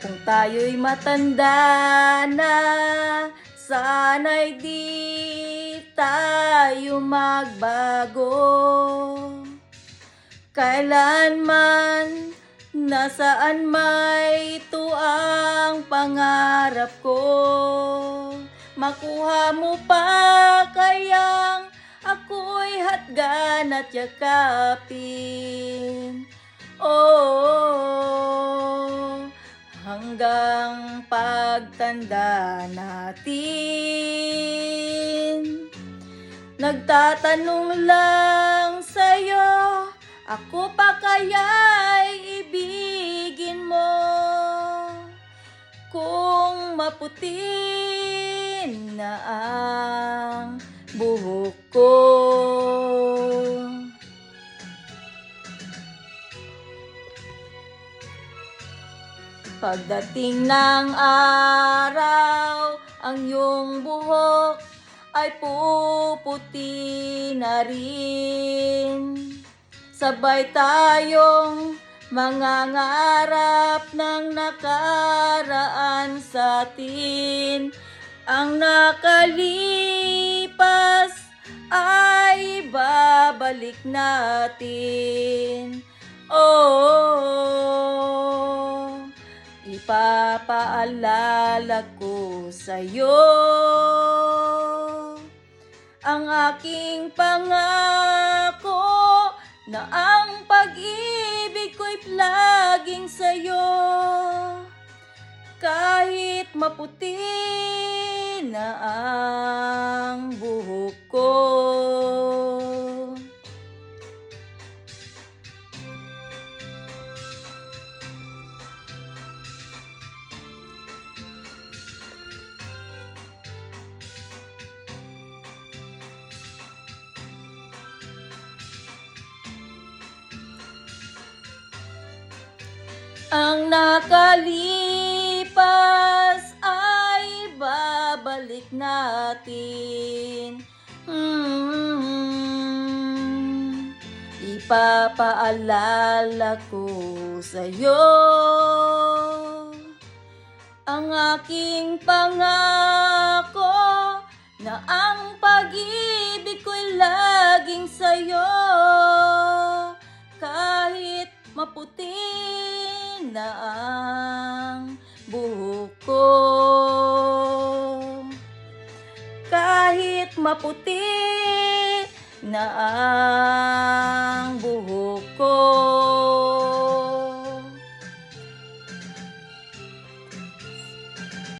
Kung tayo'y matanda na, sana'y di tayo magbago. Kailanman, nasaan may ito ang pangarap ko. Makuha mo pa kayang ako'y hatgan at yakapin. Oh, hanggang pagtanda natin. Nagtatanong lang sa'yo, ako pa kaya'y ibigin mo? Kung maputi na ang buhok ko. Pagdating ng araw, ang iyong buhok ay puputi na rin. Sabay tayong mangangarap ng nakaraan sa atin. Ang nakalipas ay babalik natin. Oh, ipapaalala ko sa'yo ang aking pangako na ang pag-ibig ko'y laging sa'yo. Kahit maputi na ang buhok ko. Ang nakalipas ay babalik natin. Ipapaalala ko sa'yo ang aking pangako na ang pag-ibig ko'y laging sa'yo. Kahit maputi na ang buhok ko. Kahit maputi na ang